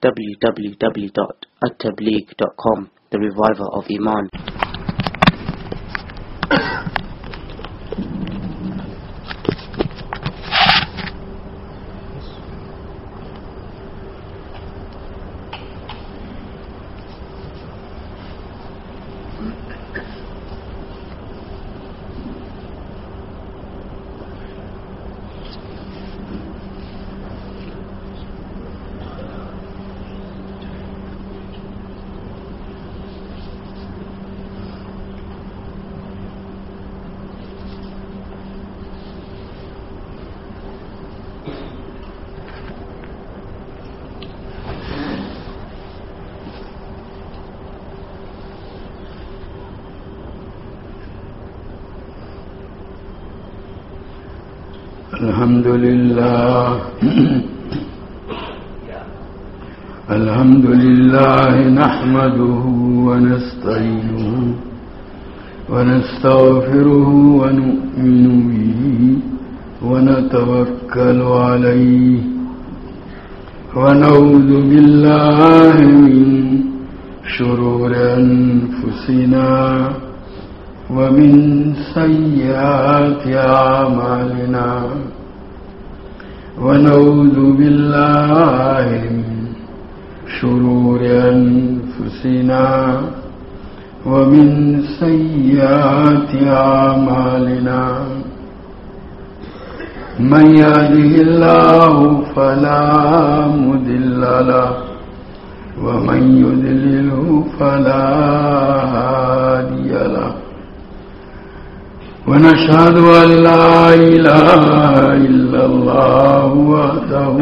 www.attableek.com, the reviver of Iman. الحمد لله نحمده ونستعينه ونستغفره ونؤمن به ونتوكل عليه ونعوذ بالله من شرور أنفسنا ومن سيئات أعمالنا ونعوذ بالله من شرور أنفسنا ومن سيئات أعمالنا من يهده الله فلا مضل له ومن يضلله فلا هادي له ونشهد أن لا إله إلا الله وحده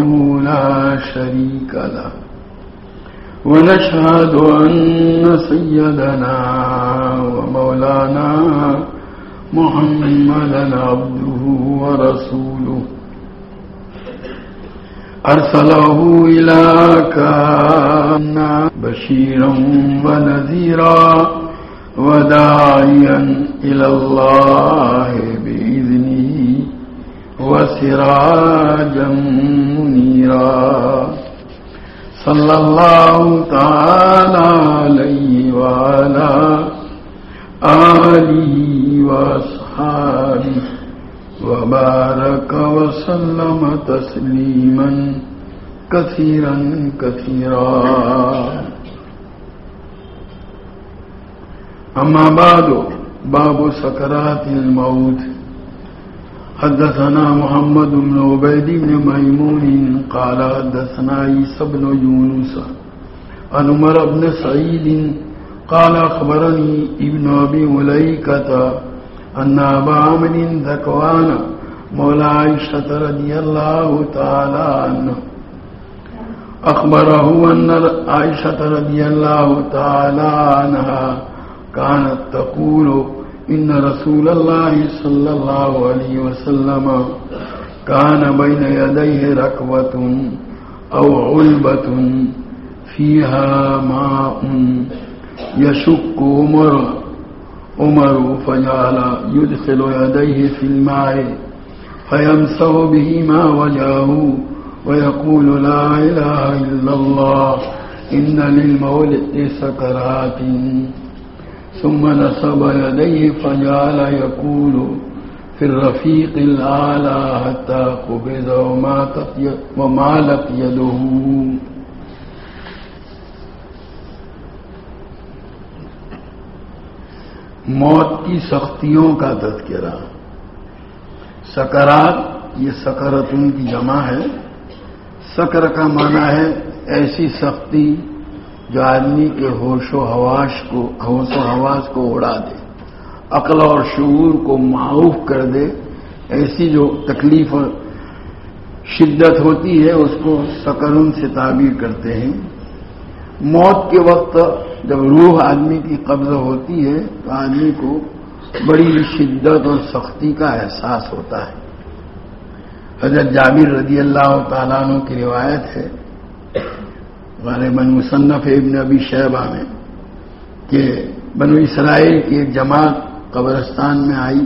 لا شريك له ونشهد أن سيدنا ومولانا محمدا عبده ورسوله أرسله إلى كافة بشيرا ونذيرا وداعيا إلى الله بإذنه وسراجا منيرا صلى الله تعالى عليه وعلى آله وأصحابه وبارك وسلم تسليما كثيرا كثيرا. أما بعد، باب سكرات الموت. حدثنا محمد بن عبيد بن ميمون قال حدثنا عيسى بن يونس عن عمر بن سعيد قال أخبرني ابن أبي مليكة أن أبا عمرو ذكوان مولى عائشة رضي الله تعالى عنه أخبره أن عائشة رضي الله تعالى عنها كانت تقول إن رسول الله صلى الله عليه وسلم كان بين يديه ركوة أو علبة فيها ماء يشك عمر فجعل يدخل يديه في الماء فيمسح بهما وجهه ويقول لا إله إلا الله إن للموت سكرات، ثم نصب يديه فجعل يقول في الرفيق الأعلى حتى قبض ومالت يده. موت کی سختیوں کا تذکرہ. سکرات، یہ سکرتن کی جمع ہے. سکر کا معنی ہے ایسی سختی جو آدمی کے ہوش و حواس کو اڑا دے، عقل اور شعور کو معوف کر دے. ایسی جو تکلیف اور شدت ہوتی ہے اس کو سکرن سے تعبیر کرتے ہیں. موت کے وقت جب روح آدمی کی قبض ہوتی ہے تو آدمی کو بڑی شدت اور سختی کا احساس ہوتا ہے. حضرت جابر رضی اللہ تعالیٰ عنہ کی روایت ہے غالباً مصنف ابن ابی شیبہ میں کہ بنو اسرائیل کی ایک جماعت قبرستان میں آئی،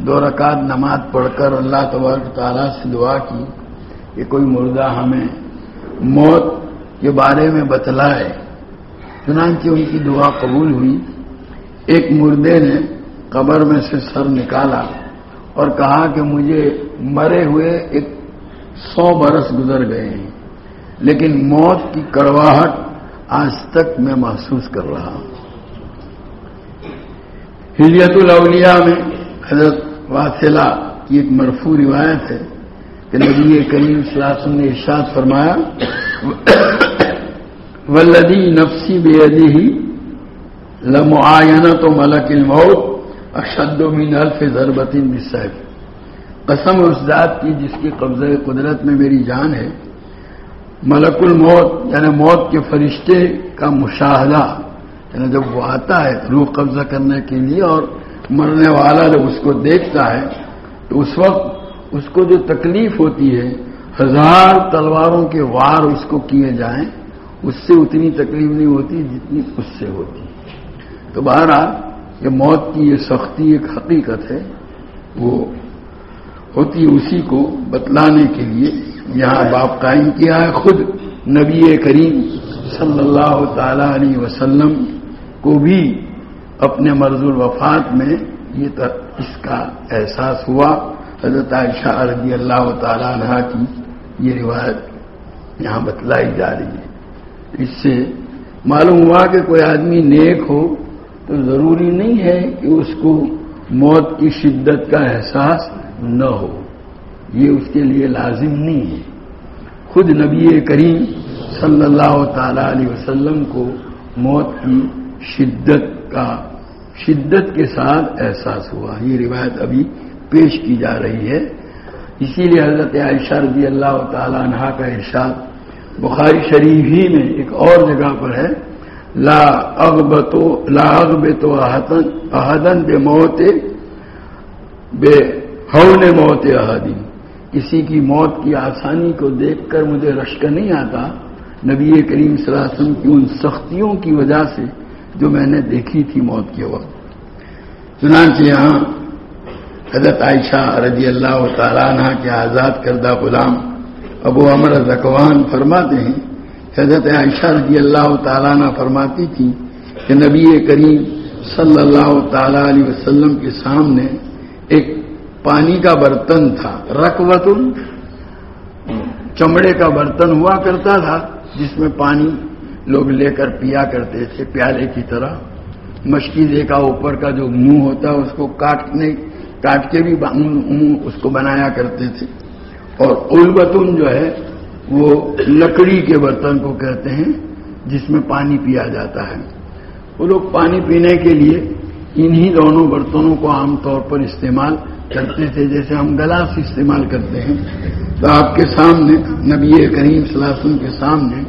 2 رکعت نماز پڑھ کر اللہ تبارک تعالیٰ سے دعا کی کہ کوئی مردہ ہمیں موت کے بارے میں بتلائے۔ چنانچہ ان کی دعا قبول ہوئی۔ ایک مردے نے قبر میں سے سر نکالا اور کہا کہ مجھے مرے ہوئے 100 برس گزر گئے ہیں، لیکن موت کی کڑواہٹ آج تک میں محسوس کر رہا ہوں۔ حلیت الاولیاء میں حضرت واصلہ کی ایک مرفوع روایت ہے کہ نبی کریم صلی اللہ علیہ وسلم نے ارشاد فرمایا، والذی نفسی بیدہ لمعاینۃ ملک الموت اشد من 1000 ضربۃ بالسیف۔ قسم اس ذات کی جس کی قبضہ قدرت میں میری جان ہے، ملک الموت یعنی موت کے فرشتے کا مشاہدہ، یعنی جب وہ آتا ہے روح قبضہ کرنے کے لیے اور مرنے والا جب اس کو دیکھتا ہے تو اس وقت اس کو جو تکلیف ہوتی ہے، 1000 تلواروں کے وار اس کو کیے جائیں، اس سے اتنی تکلیف نہیں ہوتی جتنی اس سے ہوتی۔ تو بہرحال یہ موت کی یہ سختی ایک حقیقت ہے، وہ ہوتی اسی کو بتلانے کے لیے یہاں باب قائم کیا ہے۔ خود نبی کریم صلی اللہ تعالی علیہ وسلم کو بھی اپنے مرض الوفات میں اس کا احساس ہوا۔ حضرت عائشہ رضی اللہ تعالی عنہ کی یہ روایت یہاں بتلائی جا رہی ہے۔ اس سے معلوم ہوا کہ کوئی آدمی نیک ہو تو ضروری نہیں ہے کہ اس کو موت کی شدت کا احساس نہ ہو، یہ اس کے لیے لازم نہیں ہے۔ خود نبی کریم صلی اللہ تعالی علیہ وسلم کو موت کی شدت کے ساتھ احساس ہوا۔ یہ روایت ابھی پیش کی جا رہی ہے۔ اسی لیے حضرت عائشہ رضی اللہ تعالی عنہ کا ارشاد بخاری شریف ہی میں ایک اور جگہ پر ہے، لا اغبط احدا بموت بہون موت احد۔ کسی کی موت کی آسانی کو دیکھ کر مجھے رشک نہیں آتا نبی کریم صلی اللہ علیہ وسلم کی ان سختیوں کی وجہ سے جو میں نے دیکھی تھی موت کے وقت۔ چنانچہ یہاں حضرت عائشہ رضی اللہ تعالیٰ عنہ کے آزاد کردہ غلام ابو عمر ذکوان فرماتے ہیں، حضرت عائشہ رضی اللہ تعالیٰ عنہ فرماتی تھی کہ نبی کریم صلی اللہ تعالیٰ علیہ وسلم کے سامنے ایک پانی کا برتن تھا، رکوۃ، چمڑے کا برتن ہوا کرتا تھا جس میں پانی لوگ لے کر پیا کرتے تھے پیالے کی طرح۔ مشکیزے کا اوپر کا جو منہ ہوتا ہے اس کو کاٹ کے بھی اس کو بنایا کرتے تھے۔ اور علبتن جو ہے وہ لکڑی کے برتن کو کہتے ہیں جس میں پانی پیا جاتا ہے۔ وہ لوگ پانی پینے کے لیے انہی دونوں برتنوں کو عام طور پر استعمال کرتے تھے، جیسے ہم گلاس استعمال کرتے ہیں۔ تو آپ کے سامنے نبی کریم صلی اللہ علیہ وسلم کے سامنے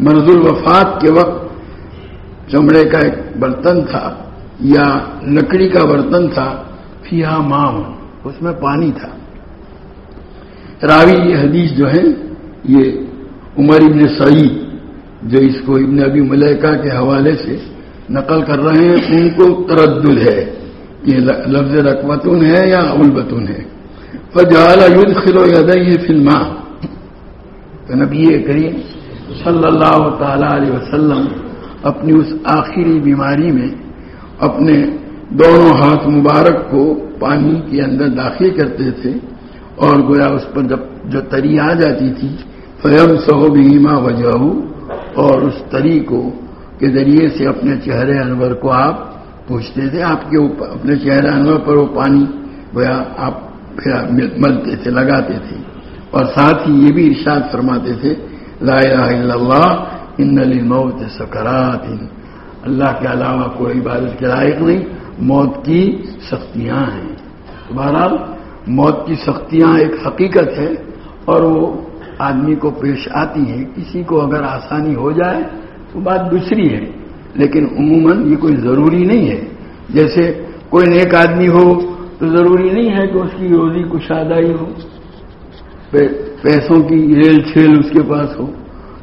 مرض الوفات کے وقت چمڑے کا ایک برتن تھا یا لکڑی کا برتن تھا، فیہا ماء، اس میں پانی تھا۔ راوی یہ حدیث جو ہے یہ عمر ابن سعید جو اس کو ابن ابی ملیکہ کے حوالے سے نقل کر رہے ہیں، ان کو تردد ہے یہ لفظ رکوتن ہے یا علبتن ہے۔ فجعل يدخل يديه في الماء، تو نبی کریم صلی اللہ تعالی علیہ وسلم اپنی اس آخری بیماری میں اپنے دونوں ہاتھ مبارک کو پانی کے اندر داخل کرتے تھے اور گویا اس پر جب جو تری آ جاتی تھی فَيَمْسَحُ بِهِمَا وَجْهَهُ، اور اس تری کو کے ذریعے سے اپنے چہرے انور کو آپ پوچھتے تھے، آپ کے اوپر اپنے چہرے انور پر وہ پانی گویا آپ پھر ملتے تھے، لگاتے تھے، اور ساتھ ہی یہ بھی ارشاد فرماتے تھے لا الہ الا اللہ ان للموت سکرات، اللہ کے علاوہ کوئی عبادت کے لائق نہیں، موت کی سختیاں ہیں۔ بہرحال موت کی سختیاں ایک حقیقت ہے اور وہ آدمی کو پیش آتی ہیں، کسی کو اگر آسانی ہو جائے تو بات دوسری ہے، لیکن عموماً یہ کوئی ضروری نہیں ہے۔ جیسے کوئی نیک آدمی ہو تو ضروری نہیں ہے کہ اس کی روزی کشادہ ہی ہو، پیسوں کی ریل چھیل اس کے پاس ہو،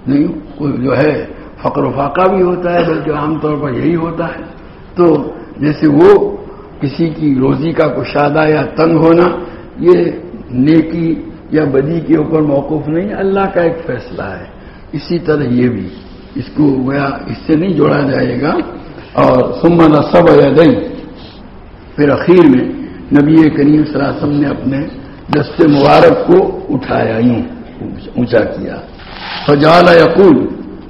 نہیں، کوئی جو ہے فقر و فاقہ بھی ہوتا ہے، بلکہ عام طور پر یہی ہوتا ہے۔ تو جیسے وہ کسی کی روزی کا کشادہ یا تنگ ہونا یہ نیکی یا بدی کے اوپر موقوف نہیں، اللہ کا ایک فیصلہ ہے۔ اسی طرح یہ بھی اس کو گویا اس سے نہیں جوڑا جائے گا. اور ثم نصب یدیہ، پھر اخیر میں نبی کریم صلی اللہ علیہ وسلم نے اپنے دست مبارک کو اٹھایا، یوں اونچا کیا. فجعل یقول،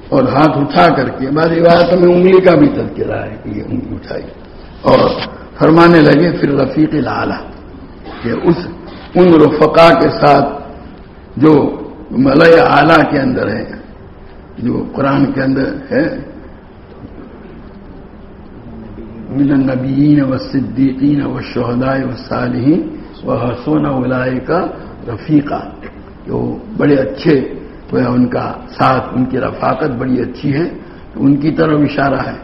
اور ہاتھ اٹھا کر کے، بعض روایتوں میں انگلی کا بھی تذکرہ ہے کہ یہ انگلی اٹھائی، اور فرمانے لگے پھر رفیق الاعلی، کہ ان رفقا کے ساتھ جو ملأ اعلیٰ کے اندر ہے، جو قرآن کے اندر ہے، من النبیین والصدیقین والشہداء والصالحین وحسن اولئک رفیقا، جو بڑے اچھے، ان کا ساتھ، ان کی رفاقت بڑی اچھی ہے، تو ان کی طرف اشارہ ہے.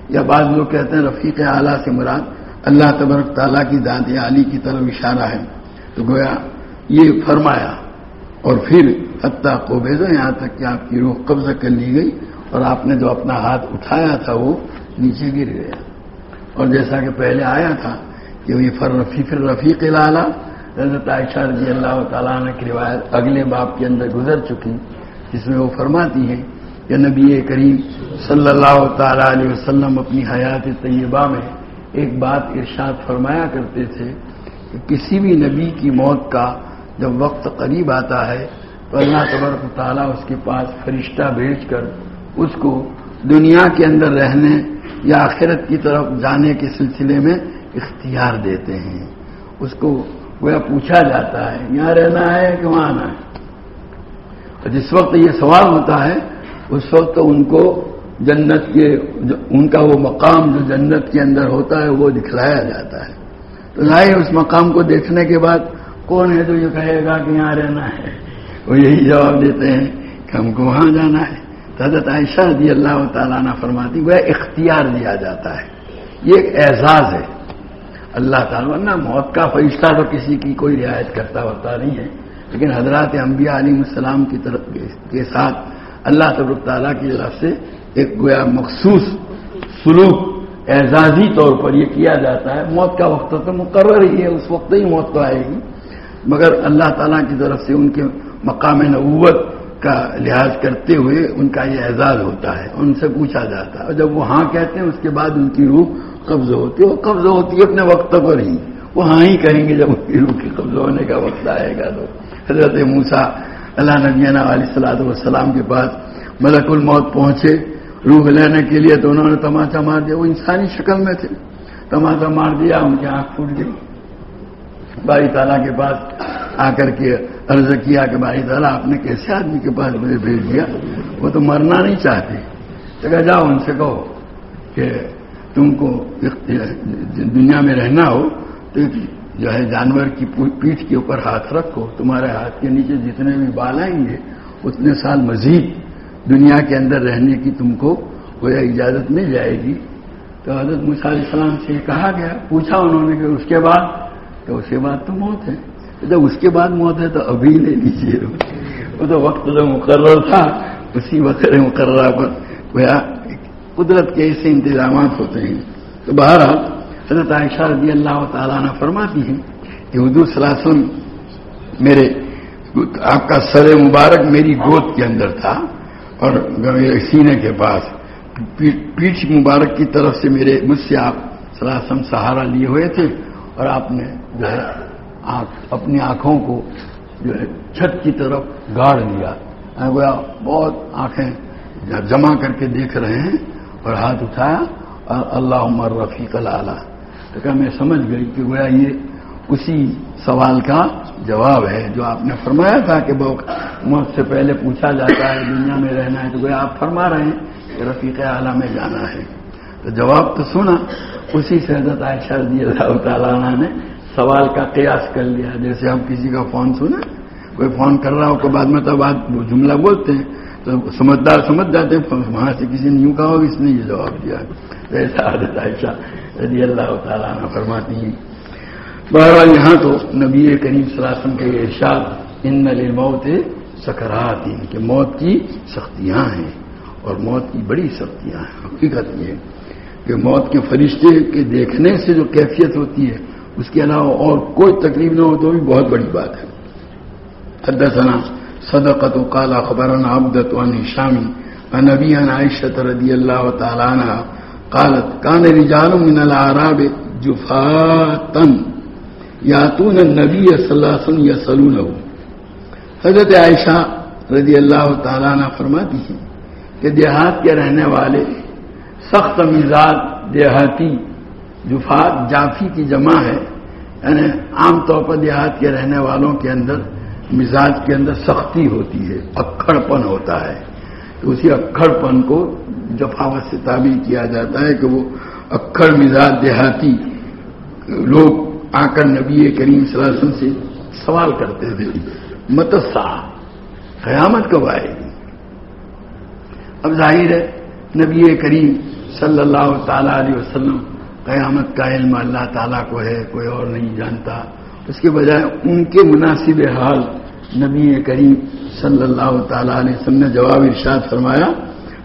یا بعض لوگ کہتے ہیں رفیق اعلیٰ سے مراد اللہ تبارک تعالیٰ کی ذات عالی کی طرف اشارہ ہے. تو گویا یہ فرمایا، اور پھر حتیٰ قبضہ، یہاں تک کہ آپ کی روح قبضہ کر لی گئی، اور آپ نے جو اپنا ہاتھ اٹھایا تھا وہ نیچے گر گیا. اور جیسا کہ پہلے آیا تھا کہ یہ پھر رفیق الاعلیٰ، حضرت عائشہ رضی اللہ تعالیٰ عنہ کی روایت اگلے باب کے اندر گزر چکی، جس میں وہ فرماتی ہیں کہ نبی کریم صلی اللہ تعالیٰ علیہ وسلم اپنی حیات طیبہ میں ایک بات ارشاد فرمایا کرتے تھے کہ کسی بھی نبی کی موت کا جب وقت قریب آتا ہے تو اللہ تبارک و تعالیٰ اس کے پاس فرشتہ بھیج کر اس کو دنیا کے اندر رہنے یا آخرت کی طرف جانے کے سلسلے میں اختیار دیتے ہیں. اس کو گویا پوچھا جاتا ہے یہاں رہنا ہے کہ وہاں آنا ہے. اور جس وقت یہ سوال ہوتا ہے اس وقت ان کو جنت کے، ان کا وہ مقام جو جنت کے اندر ہوتا ہے وہ دکھلایا جاتا ہے. تو ظاہر اس مقام کو دیکھنے کے بعد کون ہے جو یہ کہے گا کہ یہاں رہنا ہے؟ وہ یہی جواب دیتے ہیں کہ ہم کو وہاں جانا ہے. حضرت عائشہ رضی اللہ تعالیٰ عنہ فرماتی وہ اختیار دیا جاتا ہے. یہ ایک اعزاز ہے اللہ تعالیٰ نا. موت کا فرشتہ تو کسی کی کوئی رعایت کرتا ہوتا نہیں ہے، لیکن حضرات انبیاء علیہ السلام کی طرف کے ساتھ اللہ تبارک تعالیٰ کی طرف سے ایک گویا مخصوص سلوک اعزازی طور پر یہ کیا جاتا ہے. موت کا وقت تو مقرر ہی ہے، اس وقت ہی موت تو آئے گی، مگر اللہ تعالیٰ کی طرف سے ان کے مقام نبوت کا لحاظ کرتے ہوئے ان کا یہ اعزاز ہوتا ہے. ان سے پوچھا جاتا ہے، اور جب وہ ہاں کہتے ہیں اس کے بعد ان کی روح قبض ہوتی ہے. وہ قبض ہوتی ہے اپنے وقت پر ہی، وہ ہاں ہی کہیں گے جب ان کی روح کی قبض ہونے کا وقت آئے گا. تو حضرت موسیٰ اللہ نبینا علیہ الصلوۃ والسلام کے پاس ملک الموت پہنچے روح لینے کے لیے، تو انہوں نے تماچا مار دیا. وہ انسانی شکل میں تھے، تماچا مار دیا، ان کی آنکھ پھوٹ گئی. باری تعالیٰ کے پاس آ کر کے عرض کیا کہ باری تعالیٰ آپ نے کیسے آدمی کے پاس مجھے بھیج دیا؟ وہ تو مرنا نہیں چاہتے. تو کہا جاؤ ان سے کہو کہ تم کو دنیا میں رہنا ہو تو جو ہے جانور کی پیٹھ کے اوپر ہاتھ رکھو، تمہارے ہاتھ کے نیچے جتنے بھی بال آئیں گے اتنے سال مزید دنیا کے اندر رہنے کی تم کو کوئی اجازت مل جائے گی. تو حضرت موسیٰ علیہ السلام سے کہا گیا، پوچھا انہوں نے کہ اس کے بعد؟ تو اس کے بعد تو موت ہے. جب اس کے بعد موت ہے تو ابھی لے لیجیے. وہ تو وقت جو مقرر تھا اسی وقت مقررہ پر گویا قدرت کے ایسے انتظامات ہوتے ہیں. تو بہرحال حضرت عائشہ رضی اللہ تعالیٰ عنہ فرماتی ہیں کہ حضور صلی اللہ علیہ وسلم میرے آپ کا سر مبارک میری گود کے اندر تھا اور میرے سینے کے پاس، پیٹھ مبارک کی طرف سے مجھ سے آپ صلی اللہ علیہ وسلم سہارا لیے ہوئے تھے، اور آپ نے جو ہے اپنی آنکھوں کو جو ہے چھت کی طرف گاڑ لیا. گویا بہت آنکھیں جمع کر کے دیکھ رہے ہیں، اور ہاتھ اٹھایا اور اللہم الرفیق الاعلیٰ. تو کہ میں سمجھ گئی کہ گویا یہ اسی سوال کا جواب ہے جو آپ نے فرمایا تھا کہ موت سے پہلے پوچھا جاتا ہے دنیا میں رہنا ہے. تو گویا آپ فرما رہے ہیں کہ رفیق اعلیٰ میں جانا ہے. تو جواب تو سنا، اسی سے حضرت عائشہ رضی اللہ تعالیٰ عنہ نے سوال کا قیاس کر لیا. جیسے ہم کسی کا فون سنا، کوئی فون کر رہا ہو کے بعد میں تو بات جملہ بولتے ہیں تو سمجھدار سمجھ جاتے ہیں، وہاں سے کسی نے یوں کہا ہوگا اس نے یہ جواب دیا. ایسا حضرت عائشہ رضی اللہ تعالیٰ عنہ فرماتی ہیں. بہرحال یہاں تو نبی کریم صلی اللہ علیہ وسلم کے ارشاد ان للموت سکرات، کہ موت کی سختیاں ہیں، اور موت کی بڑی سختیاں ہیں. حقیقت یہ کہ موت کے فرشتے کے دیکھنے سے جو کیفیت ہوتی ہے اس کے علاوہ اور کوئی تکلیف نہ ہو تو بھی بہت بڑی بات ہے. حدثنا صدقت قال اخبرنا عبدة عن هشام عن ابي عن عائشة رضي الله تعالى عنها قالت كان رجال من الاعراب جفاة یاتون النبی صلی اللہ علیہ وسلم یسألونه. حضرت عائشہ رضی اللہ تعالیٰ عنہ فرماتی ہیں کہ دیہات کے رہنے والے سخت مزاج دیہاتی، جفات جافی کی جمع ہے، یعنی عام طور پر دیہات کے رہنے والوں کے اندر مزاج کے اندر سختی ہوتی ہے، اکڑ پن ہوتا ہے. تو اسی اکڑ پن کو جفاوت سے تعبیر کیا جاتا ہے کہ وہ اکڑ مزاج دیہاتی لوگ آ کر نبی کریم صلی اللہ علیہ وسلم سے سوال کرتے تھے متسا قیامت کب آئے گی. اب ظاہر ہے نبی کریم صلی اللہ تعالی علیہ وسلم قیامت کا علم اللہ تعالیٰ کو ہے، کوئی اور نہیں جانتا. اس کے بجائے ان کے مناسب حال نبی کریم صلی اللہ تعالی علیہ وسلم نے جواب ارشاد فرمایا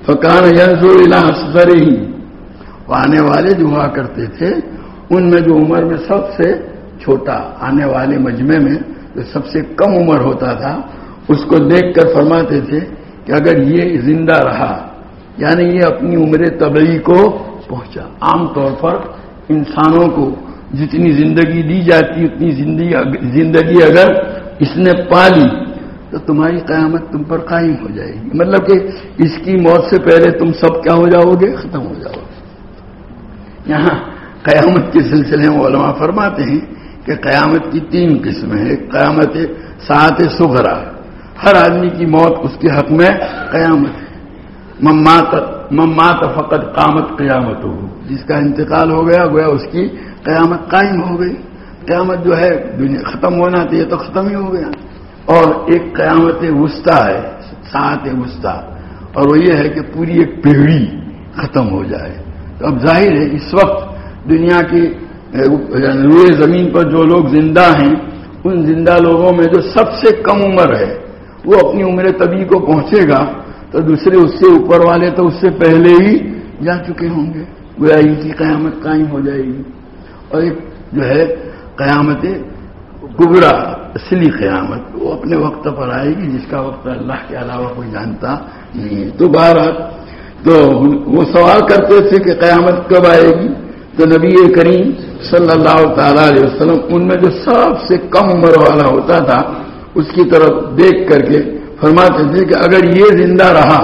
فکان ینظر الی اصغرہ. وہ آنے والے جو ہوا کرتے تھے ان میں جو عمر میں سب سے چھوٹا آنے والے مجمع میں جو سب سے کم عمر ہوتا تھا اس کو دیکھ کر فرماتے تھے کہ اگر یہ زندہ رہا، یعنی یہ اپنی عمر طبعی کو پہنچا. عام طور پر انسانوں کو جتنی زندگی دی جاتی اتنی زندگی اگر اس نے پالی تو تمہاری قیامت تم پر قائم ہو جائے گی. مطلب کہ اس کی موت سے پہلے تم سب کیا ہو جاؤ گے، ختم ہو جاؤ گے. یہاں قیامت کے سلسلے میں علماء فرماتے ہیں کہ قیامت کی 3 قسمیں ہیں. قیامت ساعت صغرا، ہر آدمی کی موت اس کے حق میں قیامت ہے. ممات فقط قامت قیامت ہو، جس کا انتقال ہو گیا گویا اس کی قیامت قائم ہو گئی. قیامت جو ہے دنیا ختم ہونا تھا، یہ تو ختم ہی ہو گیا. اور ایک قیامت وسطیٰ ہے، ساعت وسطیٰ، اور وہ یہ ہے کہ پوری ایک پیڑھی ختم ہو جائے. تو اب ظاہر ہے اس وقت دنیا کی روئے زمین پر جو لوگ زندہ ہیں ان زندہ لوگوں میں جو سب سے کم عمر ہے وہ اپنی عمر طبی کو پہنچے گا تو دوسرے اس سے اوپر والے تو اس سے پہلے ہی جا چکے ہوں گے. گویا ان کی قیامت قائم ہو جائے گی. اور ایک جو ہے قیامت کبریٰ، اصلی قیامت، وہ اپنے وقت پر آئے گی جس کا وقت اللہ کے علاوہ کوئی جانتا نہیں ہے. تو بہرحال تو وہ سوال کرتے تھے کہ قیامت کب آئے گی. تو نبی کریم صلی اللہ تعالی علیہ وسلم ان میں جو سب سے کم عمر والا ہوتا تھا اس کی طرف دیکھ کر کے فرماتے تھے کہ اگر یہ زندہ رہا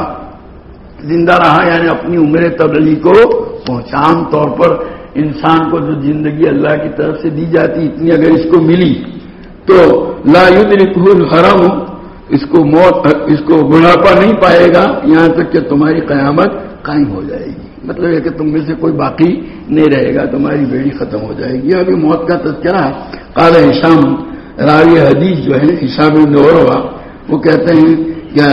یعنی اپنی عمر طبعی کو پہنچا. عام طور پر انسان کو جو زندگی اللہ کی طرف سے دی جاتی اتنی اگر اس کو ملی تو لا یدرکہ الحرم، اس کو بڑھاپا نہیں پائے گا یہاں تک کہ تمہاری قیامت قائم ہو جائے گی. مطلب ہے کہ تم میں سے کوئی باقی نہیں رہے گا، تمہاری بیڑی ختم ہو جائے گی. ابھی موت کا تذکرہ ہے. قال ہشام، راوی حدیث جو ہے ہشام بن عروہ، وہ کہتے ہیں کہ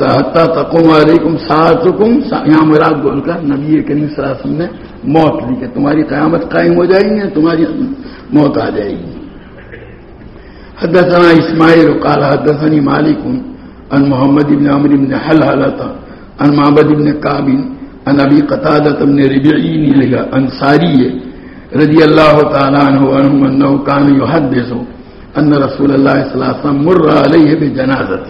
حتی تقوم علیکم ساعتکم، یہاں مراد بول کر نبی کریم صلی اللہ علیہ وسلم نے موت لی کہ تمہاری قیامت قائم ہو جائے گی، تمہاری موت آ جائے گی. حدثنا اسماعیل قال حدثني مالک عن محمد بن عمرو بن حلحلة عن معبد بن كعب عن ابي قتادة بن ربيعي الانصاري رضي الله تعالى عنه انه كان يحدث ان رسول الله صلى الله عليه وسلم مر عليه بجنازة.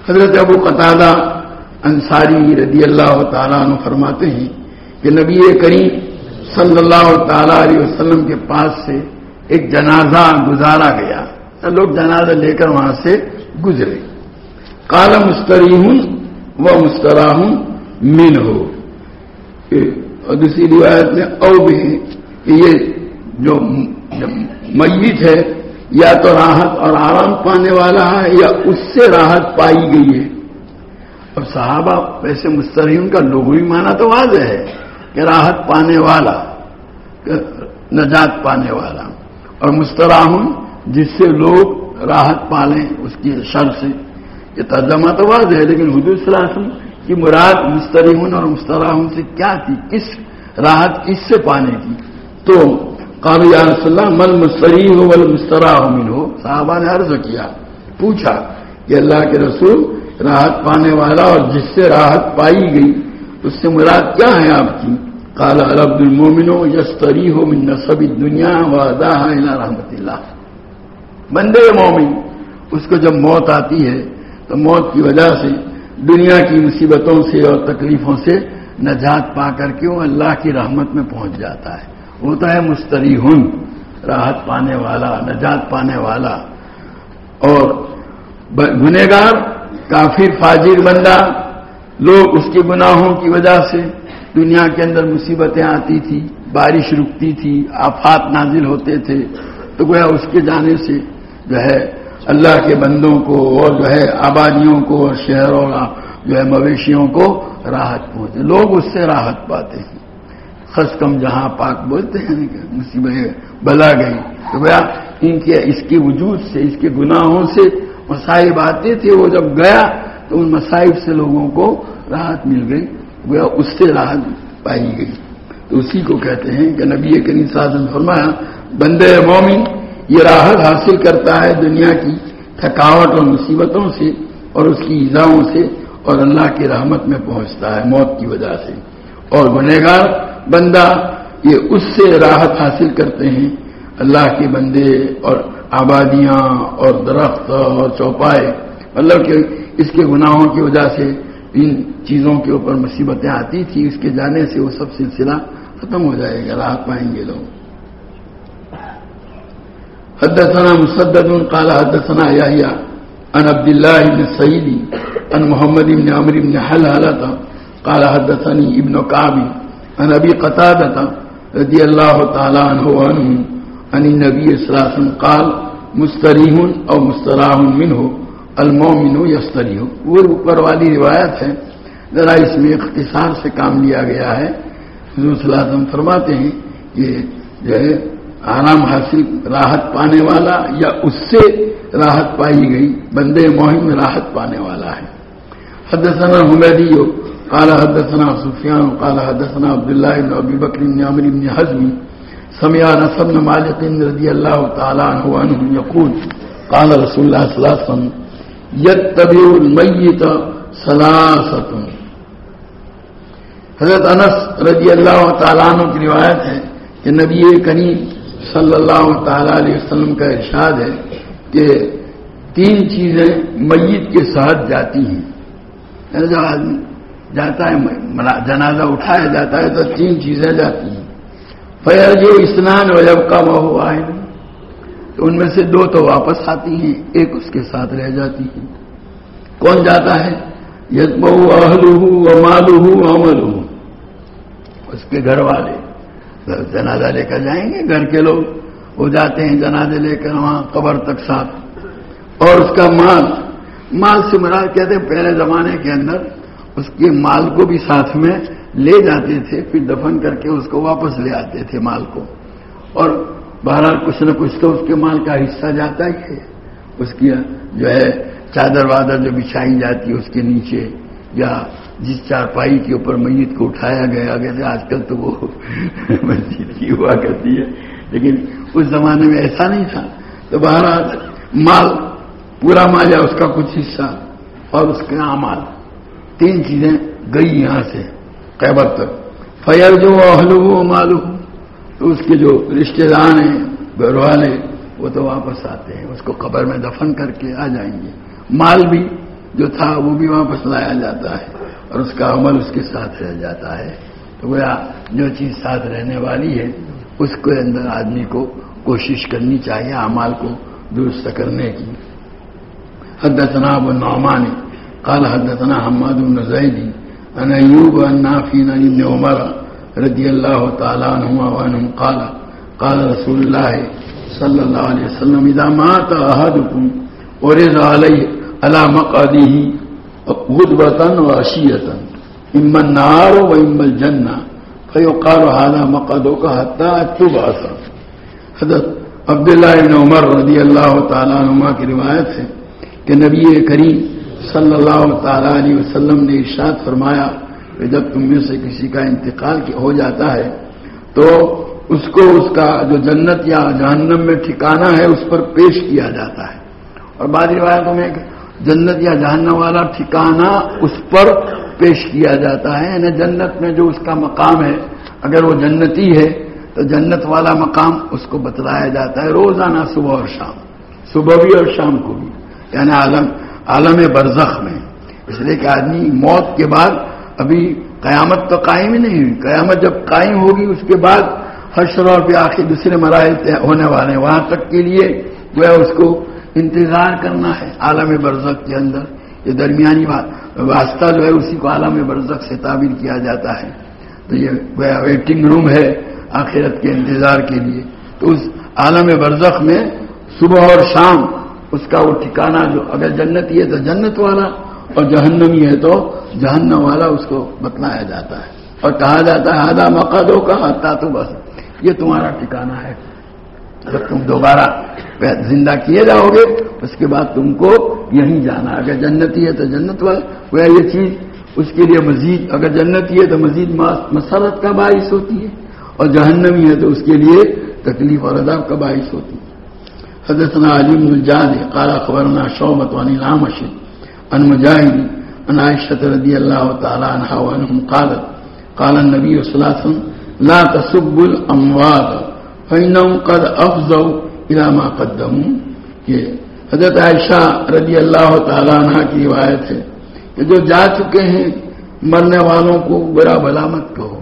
حضرت ابو قتادہ انصاری رضی اللہ تعالیٰ عنہ فرماتے ہیں کہ نبی کریم صلی اللہ تعالیٰ علیہ وسلم کے پاس سے ایک جنازہ گزارا گیا. لوگ جنازہ لے کر وہاں سے گزرے. قال مستریح و مستراح منہ، اور دوسری روایت میں او بھی کہ یہ جو میت ہے یا تو راحت اور آرام پانے والا ہے یا اس سے راحت پائی گئی ہے. اب صحابہ ویسے مستریح کا لغوی معنی تو واضح ہے کہ راحت پانے والا، نجات پانے والا، اور مستراح جس سے لوگ راحت پالیں اس کی شر سے. یہ ترجمہ تو واضح ہے لیکن حضور صلی اللہ علیہ وسلم کی مراد مستریحون اور مستراحون سے کیا تھی، کس راحت کس سے پانے کی. تو قالوا یا رسول اللہ من مستریح والمستراح منہ، صحابہ نے عرض کیا، پوچھا کہ اللہ کے رسول راحت پانے والا اور جس سے راحت پائی گئی اس سے مراد کیا ہے آپ کی. قال العبد المؤمن یستریح من نصب الدنیا واداها الى رحمت اللہ. بندے مومن اس کو جب موت آتی ہے تو موت کی وجہ سے دنیا کی مصیبتوں سے اور تکلیفوں سے نجات پا کر کے وہ اللہ کی رحمت میں پہنچ جاتا ہے. ہوتا ہے مستریحن، راحت پانے والا، نجات پانے والا. اور گنہگار کافر فاجر بندہ، لوگ اس کے گناہوں کی وجہ سے دنیا کے اندر مصیبتیں آتی تھی، بارش رکتی تھی، آفات نازل ہوتے تھے، تو گویا اس کے جانے سے جو ہے اللہ کے بندوں کو اور جو ہے آبادیوں کو اور شہروں جو ہے مویشیوں کو راحت پہنچے. لوگ اس سے راحت پاتے ہیں. خس کم جہاں پاک بولتے ہیں کہ مصیبت بلا گئی، تو گویا ان کے اس کے وجود سے، اس کے گناہوں سے مصائب آتے تھے. وہ جب گیا تو ان مصائب سے لوگوں کو راحت مل گئی، گویا اس سے راحت پائی گئی. تو اسی کو کہتے ہیں کہ نبی کریم صلی اللہ علیہ وسلم فرمایا بندے مومن یہ راحت حاصل کرتا ہے دنیا کی تھکاوٹ اور مصیبتوں سے اور اس کی ایذاؤں سے، اور اللہ کی رحمت میں پہنچتا ہے موت کی وجہ سے. اور گنہگار بندہ یہ اس سے راحت حاصل کرتے ہیں اللہ کے بندے اور آبادیاں اور درخت اور چوپائے، مطلب کہ اس کے گناہوں کی وجہ سے ان چیزوں کے اوپر مصیبتیں آتی تھی، اس کے جانے سے وہ سب سلسلہ ختم ہو جائے گا، راحت پائیں گے لوگ. حدثنا مسدد قال حدثنا يحيى عن عبد الله بن سعيد عن محمد بن عمرو بن حلحلة قال حدثني ابن كعب عن ابي قتادة رضي الله تعالى عنه وعنه عن النبي صلى الله عليه وسلم قال مستریح او مستراح منه المؤمن یستریح. وہ اوپر والی روایت ہے، ذرا اس میں اختصار سے کام لیا گیا ہے. حضور صلی اللہ علیہ وسلم فرماتے ہیں یہ جو ہے آرام حاصل راحت پانے والا یا اس سے راحت پائی گئی بندے مومن میں راحت پانے والا ہے. حدثنا حمیدی قال حدثنا سفیان قال حدثنا عبداللہ بن ابی بکر بن عمرو بن حزم سمع انس بن مالک رضی اللہ تعالی عنہ یقول قال رسول اللہ صلی اللہ علیہ وسلم یتبع المیت ثلاثۃ. حضرت انس رضی اللہ تعالی عنہ کی روایت ہے کہ نبی کریم صلی اللہ تعالی علیہ وسلم کا ارشاد ہے کہ تین چیزیں میت کے ساتھ جاتی ہیں. جب آدمی جاتا ہے جنازہ اٹھایا جاتا ہے تو تین چیزیں جاتی ہیں. فیرجع اثنان ویبقى وهو واحد، تو ان میں سے دو تو واپس آتی ہیں، ایک اس کے ساتھ رہ جاتی ہے. کون جاتا ہے؟ یتبع اہلہ ومالہ وعملہ، اس کے گھر والے جنازہ لے کر جائیں گے، گھر کے لوگ وہ جاتے ہیں جنازے لے کر وہاں قبر تک ساتھ، اور اس کا مال سے مراد کہتے ہیں پہلے زمانے کے اندر اس کے مال کو بھی ساتھ میں لے جاتے تھے، پھر دفن کر کے اس کو واپس لے آتے تھے مال کو. اور بہرحال کچھ نہ کچھ تو اس کے مال کا حصہ جاتا ہی ہے. اس کی جو ہے چادر وادر جو بچھائی جاتی ہے اس کے نیچے، یا جس چارپائی کے اوپر میت کو اٹھایا گیا کہتے آج کل تو وہ مسجد کی ہوا کرتی ہے، لیکن اس زمانے میں ایسا نہیں تھا. تو بہرحال مال پورا مال یا اس کا کچھ حصہ اور اس کے اعمال، تین چیزیں گئی یہاں سے قیبر تک. فیرجع اہلہ ومالہ، تو اس کے جو رشتہ دار ہیں گھر والے وہ تو واپس آتے ہیں، اس کو قبر میں دفن کر کے آ جائیں گے. مال بھی جو تھا وہ بھی واپس لایا جاتا ہے اور اس کا عمل اس کے ساتھ رہ جاتا ہے. تو گویا جو چیز ساتھ رہنے والی ہے اس کے اندر آدمی کو کوشش کرنی چاہیے اعمال کو درست کرنے کی. حدثنا ابو النعمان قال حدثنا حماد بن زید عن ایوب عن نافع عن ابن عمر رضی اللہ تعالی عنہما وعنہم قال رسول اللہ صلی اللہ علیہ وسلم اذا مات احدکم عرض علیہ علی مقعدہ غدوۃ وعشیۃ اما النار واما الجنہ فیقال هذا مقعدک حتی تبعث. حضرت عبداللہ بن عمر رضی اللہ تعالی عنہما کی روایت ہے کہ نبی کریم صلی اللہ تعالی علیہ وسلم نے ارشاد فرمایا کہ جب تم میں سے کسی کا انتقال ہو جاتا ہے تو اس کو اس کا جو جنت یا جہنم میں ٹھکانہ ہے اس پر پیش کیا جاتا ہے. اور بعض روایتوں میں جنت یا جہنم والا ٹھکانہ اس پر پیش کیا جاتا ہے، یعنی جنت میں جو اس کا مقام ہے اگر وہ جنتی ہے تو جنت والا مقام اس کو بتلایا جاتا ہے روزانہ صبح اور شام، صبح بھی اور شام کو بھی. یعنی عالم برزخ میں، اس لیے کہ آدمی موت کے بعد ابھی قیامت تو قائم ہی نہیں ہوئی، قیامت جب قائم ہوگی اس کے بعد حشر اور پھر آخر دوسرے مراحل ہونے والے ہیں، وہاں تک کے لیے جو ہے اس کو انتظار کرنا ہے عالم برزخ کے اندر. یہ درمیانی واسطہ جو ہے اسی کو عالم برزخ سے تعبیر کیا جاتا ہے. تو یہ ویٹنگ روم ہے آخرت کے انتظار کے لیے. تو اس عالم برزخ میں صبح اور شام اس کا وہ ٹھکانہ، جو اگر جنتی ہے تو جنت والا اور جہنمی ہے تو جہنم والا، اس کو بتلایا جاتا ہے اور کہا جاتا ہے ہذا مقعدو کا حتی تو بس، یہ تمہارا ٹھکانہ ہے. جب تم دوبارہ زندہ کیے جاؤ گے اس کے بعد تم کو یہیں جانا. اگر جنتی ہے تو جنت والا، وہ یہ چیز اس کے لیے مزید، اگر جنتی ہے تو مزید مسرت کا باعث ہوتی ہے، اور جہنمی ہے تو اس کے لیے تکلیف اور عذاب کا باعث ہوتی ہے. حدثنا علی بن الجعد قال اخبرنا شعبۃ عن الاعمش عن مجاہد عن عائشہ رضی اللہ تعالی عنہا وعنہم قالت قال النبی صلی اللہ علیہ وسلم لا تسبوا الاموات فانهم قد افضوا الى ما قدموا. یہ حضرت عائشہ رضی اللہ تعالی عنہا کی روایت ہے کہ جو جا چکے ہیں مرنے والوں کو برا بھلا مت کہو،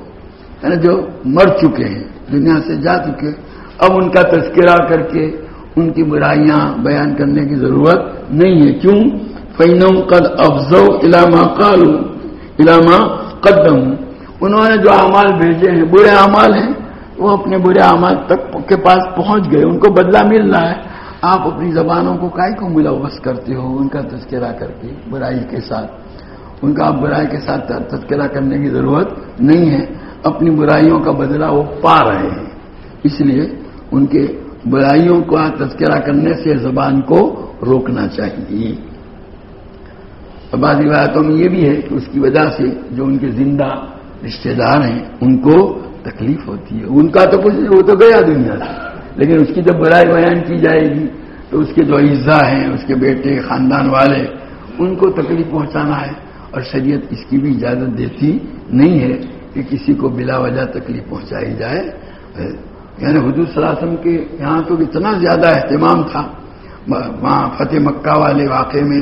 یعنی جو مر چکے ہیں دنیا سے جا چکے، اب ان کا تذکرہ کر کے ان کی برائیاں بیان کرنے کی ضرورت نہیں ہے. کیوں؟ فَإِنَّهُمْ قَدْ أَفْضَوْا إِلَى مَا قَالُوا إِلَى مَا قَدَّمُوا. انہوں نے جو اعمال بھیجے ہیں برے اعمال ہیں، وہ اپنے برے اعمال تک کے پاس پہنچ گئے، ان کو بدلہ مل رہا ہے. آپ اپنی زبانوں کو کائے کو ملوث کرتے ہو ان کا تذکرہ کر کے برائی کے ساتھ؟ ان کا آپ برائی کے ساتھ تذکرہ کرنے کی ضرورت نہیں ہے. اپنی برائیوں کا بدلہ وہ پا رہے ہیں، اس لیے ان کے برائیوں کا تذکرہ کرنے سے زبان کو روکنا چاہیے. بعض روایتوں میں یہ بھی ہے کہ اس کی وجہ سے جو ان کے زندہ رشتہ دار ہیں ان کو تکلیف ہوتی ہے. ان کا تو کچھ نہیں، وہ تو گیا دنیا سے، لیکن اس کی جب برائی بیان کی جائے گی تو اس کے جو اعزا ہیں، اس کے بیٹے خاندان والے، ان کو تکلیف پہنچانا ہے. اور شریعت اس کی بھی اجازت دیتی نہیں ہے کہ کسی کو بلا وجہ تکلیف پہنچائی جائے. یعنی حضور صلی اللہ علیہ وسلم کے یہاں تو اتنا زیادہ اہتمام تھا. وہاں فتح مکہ والے واقعے میں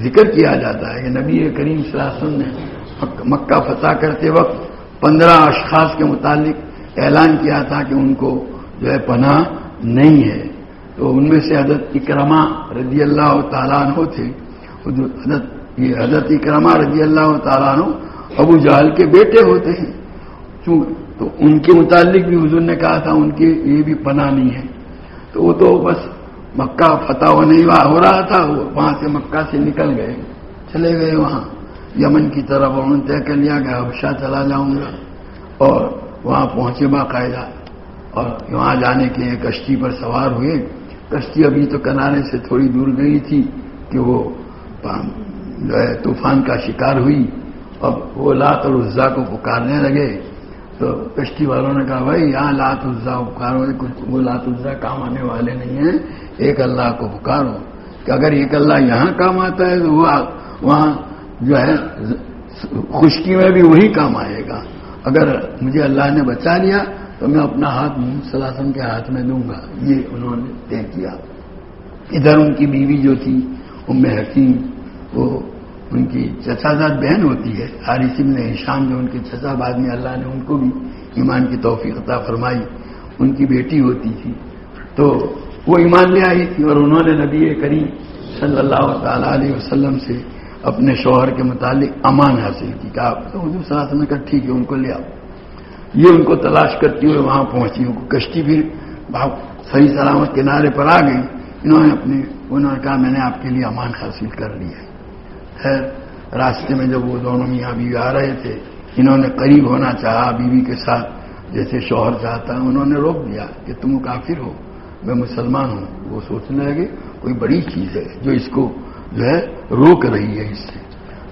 ذکر کیا جاتا ہے کہ نبی کریم صلی اللہ علیہ وسلم نے مکہ فتح کرتے وقت 15 اشخاص کے متعلق اعلان کیا تھا کہ ان کو جو ہے پناہ نہیں ہے. تو ان میں سے حضرت اکرمہ رضی اللہ تعالیٰ عنہ تھے. حضرت اکرمہ رضی اللہ تعالیٰ عنہ ابو جہل کے بیٹے ہوتے ہیں، تو ان کے متعلق بھی حضور نے کہا تھا ان کے یہ بھی پناہ نہیں ہے. تو وہ تو بس مکہ فتح نہیں ہو رہا تھا، وہاں سے مکہ سے نکل گئے، چلے گئے وہاں یمن کی طرف. انہوں نے طے کر لیا کہ حبشہ چلا جاؤں گا، اور وہاں پہنچے باقاعدہ، اور وہاں جانے کے لیے کشتی پر سوار ہوئے. کشتی ابھی تو کنارے سے تھوڑی دور گئی تھی کہ وہ جو ہے طوفان کا شکار ہوئی، اور وہ لات اور عزا کو پکارنے لگے. تو کشتی والوں نے کہا بھائی یہاں لات عزا پکارو، کچھ وہ لات عزا کام آنے والے نہیں ہیں، ایک اللہ کو پکارو. کہ اگر ایک اللہ یہاں کام آتا ہے تو وہ وہاں جو ہے خشکی میں بھی وہی کام آئے گا. اگر مجھے اللہ نے بچا لیا تو میں اپنا ہاتھ محمد صلی اللہ علیہ وسلم کے ہاتھ میں دوں گا. یہ انہوں نے طے کیا. ادھر ان کی بیوی جو تھی ام حکیم، وہ ان کی چچا زاد بہن ہوتی ہے، حارث بن ہشام جو ان کے چچا، بعد میں اللہ نے ان کو بھی ایمان کی توفیق عطا فرمائی. ان کی بیٹی ہوتی تھی، تو وہ ایمان لے آئی تھی، اور انہوں نے نبی کریم صلی اللہ تعالی علیہ وسلم سے اپنے شوہر کے متعلق امان حاصل کی. کہا تو حضور صلی اللہ علیہ وسلم نے کہا ٹھیک ہے ان کو لے آؤ. یہ ان کو تلاش کرتے ہوئے وہاں پہنچی. ان کو کشتی بھی صحیح سلامت کنارے پر آ گئی. انہوں نے کہا میں نے آپ کے لیے امان حاصل کر لی ہے. خیر راستے میں جب وہ دونوں میاں بیوی آ رہے تھے، انہوں نے قریب ہونا چاہا بیوی کے ساتھ جیسے شوہر چاہتا ہے، انہوں نے روک دیا کہ تم کافر ہو، میں مسلمان ہوں. وہ سوچنے لگے کوئی بڑی چیز ہے جو اس کو جو ہے روک رہی ہے اس سے.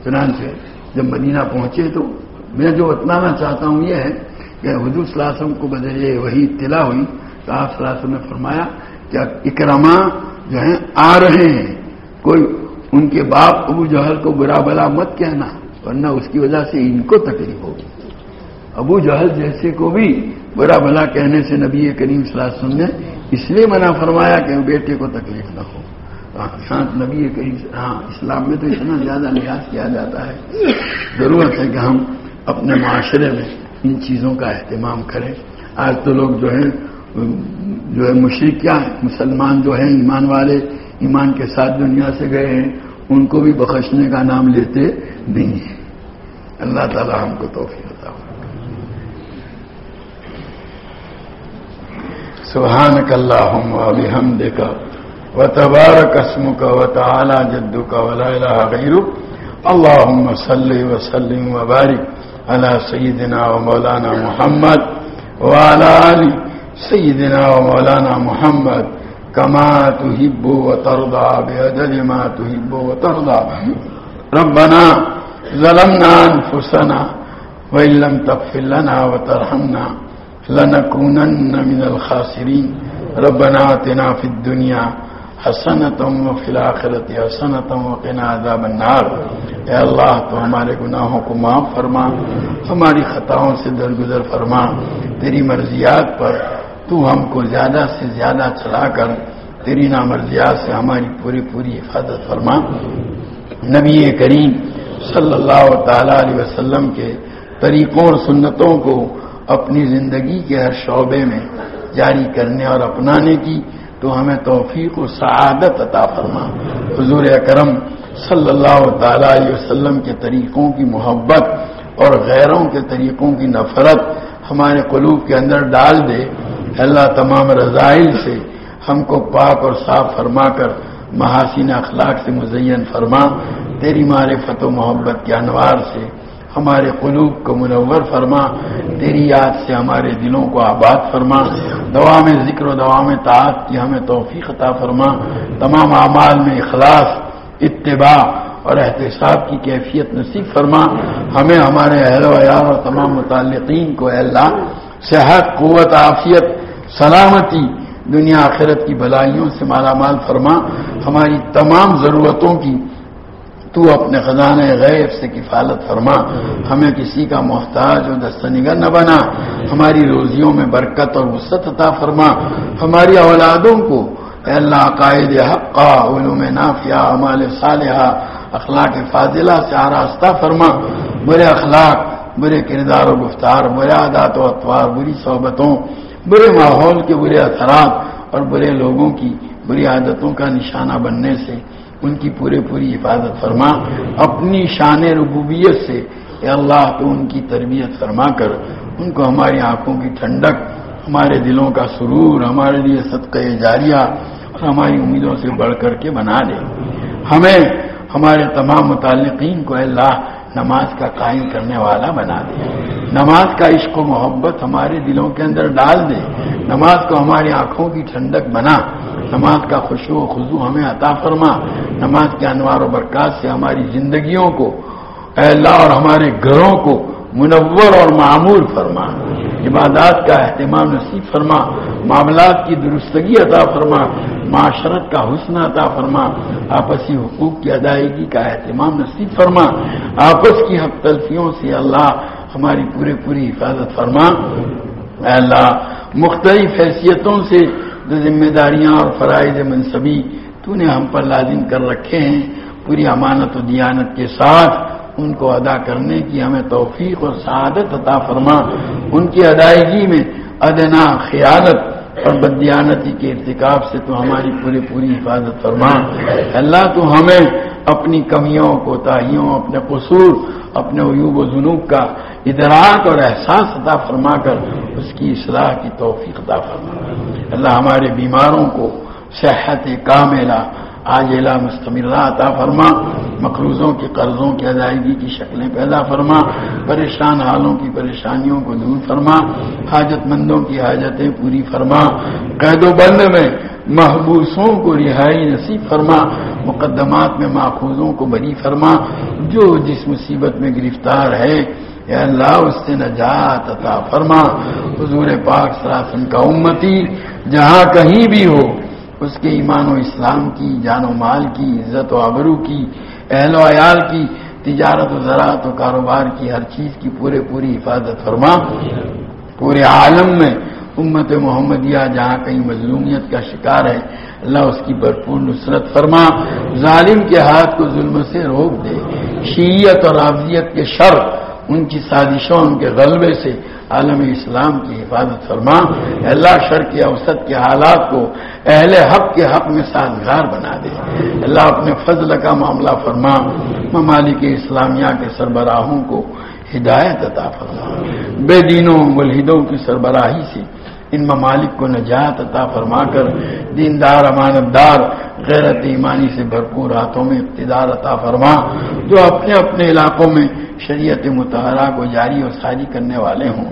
چنانچہ جب مدینہ پہنچے تو میں جو بتلانا چاہتا ہوں یہ ہے کہ حضور صلی اللہ علیہ وسلم کو بدلے وہی اطلاع ہوئی تو آپ صلی اللہ علیہ وسلم نے فرمایا کہ اکرمہ جو ہیں آ رہے ہیں، کوئی ان کے باپ ابو جہل کو برا بلا مت کہنا ورنہ اس کی وجہ سے ان کو تکلیف ہوگی. ابو جہل جیسے کو بھی برا بلا کہنے سے نبی کریم صلی اللہ علیہ وسلم نے اس لیے منع فرمایا کہ بیٹے کو تکلیف نہ ہو. شانت نبی کریم اسلام میں تو اتنا زیادہ لحاظ کیا جاتا ہے، ضرورت ہے کہ ہم اپنے معاشرے میں ان چیزوں کا اہتمام کریں. آج تو لوگ جو ہے مشرک کیا ہے، مسلمان جو ہیں ایمان والے ایمان کے ساتھ دنیا سے گئے ہیں، ان کو بھی بخشنے کا نام لیتے نہیں ہیں. اللہ تعالی ہم کو توفیق عطا فرمائے. سبحانک اللہم و بحمدک وتبارک اسمک وتعالی جدک ولا الہ غیرک. اللہم صلی وسلم وبارک علی سیدنا و مولانا محمد وعلی آل سیدنا و مولانا محمد کما تحب وترضى بعدد ما تحب وترضى. ربنا ظلمنا انفسنا وان لم تغفر لنا وترحمنا لنكونن من الخاسرين. ربنا آتنا في الدنيا حسنة وفي الآخرة حسنة وقنا عذاب النار. اے اللہ تو ہمارے گناہوں کو معاف فرما، ہماری خطاؤں سے درگزر فرما. تیری مرضیات پر تو ہم کو زیادہ سے زیادہ چلا کر تیری نامرضیات سے ہماری پوری حفاظت فرما. نبی کریم صلی اللہ تعالی علیہ وسلم کے طریقوں اور سنتوں کو اپنی زندگی کے ہر شعبے میں جاری کرنے اور اپنانے کی تو ہمیں توفیق و سعادت عطا فرما. حضور اکرم صلی اللہ تعالی علیہ وسلم کے طریقوں کی محبت اور غیروں کے طریقوں کی نفرت ہمارے قلوب کے اندر ڈال دے. اللہ تمام رذائل سے ہم کو پاک اور صاف فرما کر محاسن اخلاق سے مزین فرما. تیری معرفت و محبت کے انوار سے ہمارے قلوب کو منور فرما. تیری یاد سے ہمارے دلوں کو آباد فرما. دوام ذکر و دوام طاعت کی ہمیں توفیق عطا فرما. تمام اعمال میں اخلاص، اتباع اور احتساب کی کیفیت نصیب فرما. ہمیں ہمارے اہل و عیال اور تمام متعلقین کو اے اللہ صحت، قوت، عافیت، سلامتی، دنیا آخرت کی بلائیوں سے مالا مال فرما. ہماری تمام ضرورتوں کی تو اپنے خزانے غیب سے کفالت فرما. ہمیں کسی کا محتاج و دستنگر نہ بنا. ہماری روزیوں میں برکت اور وسعت عطا فرما. ہماری اولادوں کو اے اللہ عقائد حقہ، علوم نافعہ، اعمال صالحہ، اخلاق فاضلہ سے آراستہ فرما. برے اخلاق، برے کردار و گفتار، برے عادات و اطوار، بری صحبتوں، برے ماحول کے برے اثرات اور برے لوگوں کی بری عادتوں کا نشانہ بننے سے ان کی پوری حفاظت فرما. اپنی شان ربوبیت سے اے اللہ تو ان کی تربیت فرما کر ان کو ہماری آنکھوں کی ٹھنڈک، ہمارے دلوں کا سرور، ہمارے لیے صدقہ جاریہ اور ہماری امیدوں سے بڑھ کر کے بنا دے. ہمیں ہمارے تمام متعلقین کو اے اللہ نماز کا قائم کرنے والا بنا دے. نماز کا عشق و محبت ہمارے دلوں کے اندر ڈال دے. نماز کو ہماری آنکھوں کی ٹھنڈک بنا. نماز کا خشوع و خضوع ہمیں عطا فرما. نماز کے انوار و برکات سے ہماری زندگیوں کو اے اللہ اور ہمارے گھروں کو منور اور معمور فرما. عبادات کا اہتمام نصیب فرما. معاملات کی درستگی عطا فرما. معاشرت کا حسن عطا فرما. آپسی حقوق کی ادائیگی کا اہتمام نصیب فرما. آپس کی حق تلفیوں سے اللہ ہماری پوری حفاظت فرما. اے اللہ مختلف حیثیتوں سے جو ذمہ داریاں اور فرائض منصبی تو نے ہم پر لازم کر رکھے ہیں، پوری امانت و دیانت کے ساتھ ان کو ادا کرنے کی ہمیں توفیق اور سعادت عطا فرما. ان کی ادائیگی میں ادنا خیانت اور بددیانتی کے ارتکاب سے تو ہماری پوری حفاظت فرما. اللہ تو ہمیں اپنی کمیوں، کوتاہیوں، اپنے قصور، اپنے عیوب و ذنوب کا ادراک اور احساس عطا فرما کر اس کی اصلاح کی توفیق عطا فرما. اللہ ہمارے بیماروں کو صحت کاملہ عاجلہ مستمرہ عطا فرما. مقروضوں کے قرضوں کی ادائیگی کی شکلیں پیدا فرما. پریشان حالوں کی پریشانیوں کو دور فرما. حاجت مندوں کی حاجتیں پوری فرما. قید و بند میں محبوسوں کو رہائی نصیب فرما. مقدمات میں ماخوذوں کو بری فرما. جو جس مصیبت میں گرفتار ہے اے اللہ اس سے نجات عطا فرما. حضور پاک صلی اللہ علیہ وسلم کا امتی جہاں کہیں بھی ہو اس کے ایمان و اسلام کی، جان و مال کی، عزت و آبرو کی، اہل و عیال کی، تجارت و زراعت و کاروبار کی، ہر چیز کی پوری حفاظت فرما. پورے عالم میں امت محمدیہ جہاں کہیں مظلومیت کا شکار ہے اللہ اس کی بھرپور نصرت فرما، ظالم کے ہاتھ کو ظلم سے روک دے، شیعیت اور رافضیت کے شر، ان کی سازشوں، ان کے غلبے سے عالم اسلام کی حفاظت فرما، اللہ شرق اوسط کے حالات کو اہل حق کے حق میں سازگار بنا دے، اللہ اپنے فضل کا معاملہ فرما، ممالک اسلامیہ کے سربراہوں کو ہدایت عطا فرما، بے دینوں ملحدوں کی سربراہی سے ان ممالک کو نجات عطا فرما کر دیندار امانتدار غیرت ایمانی سے بھرپور ہاتھوں میں اقتدار عطا فرما، جو اپنے اپنے علاقوں میں شریعت مطہرہ کو جاری و ساری کرنے والے ہوں،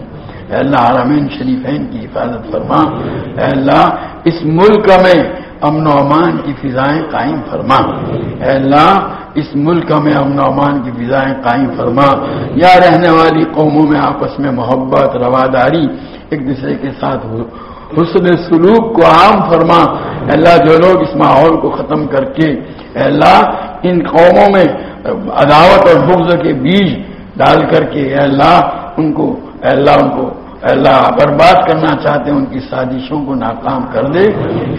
اے اللہ حرمین شریفین کی حفاظت فرما، اے اللہ اس ملک میں امن و امان کی فضائیں قائم فرما، اے اللہ اس ملک میں امن و امان کی فضائیں قائم فرما، یا رہنے والی قوموں میں آپس میں محبت رواداری ایک دوسرے کے ساتھ حسن سلوک کو عام فرما، اے اللہ جو لوگ اس ماحول کو ختم کر کے اے اللہ ان قوموں میں عداوت اور بغض کے بیج ڈال کر کے اے اللہ ان کو برباد کرنا چاہتے ہیں، ان کی سازشوں کو ناکام کر دے،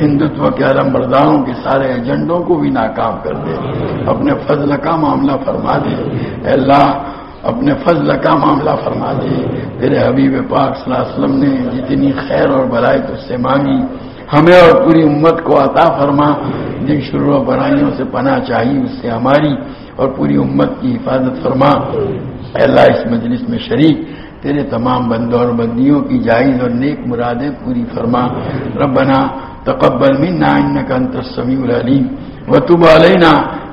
ہندوتو کے علم برداروں کے سارے ایجنڈوں کو بھی ناکام کر دے، اپنے فضل کا معاملہ فرما دے، اے اللہ اپنے فضل کا معاملہ فرما دے، تیرے حبیب پاک صلی اللہ علیہ وسلم نے جتنی خیر اور بھلائی تجھ سے مانگی ہمیں اور پوری امت کو عطا فرما، جن شرور و برائیوں سے پناہ چاہیے اس سے ہماری اور پوری امت کی حفاظت فرما، اے اللہ اس مجلس میں شریک تیرے تمام بندوں اور بندیوں کی جائز اور نیک مرادیں پوری فرما، ربنا تقبل منا انک انت السمیع العلیم وتب علینا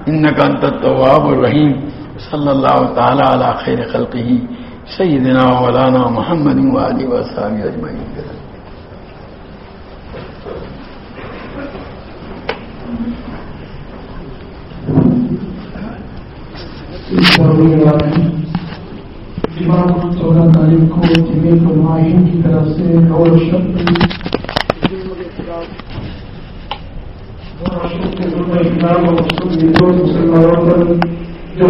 انک انت التواب الرحیم، صلی اللہ تعالی علی خیر خلقہ سیدنا مولانا محمد وآلہ وصحبہ اجمعین۔ امام 14 تاریخ کو جمعہ فرمائین کی طرف سے اور شب کے مسلمانوں پر جو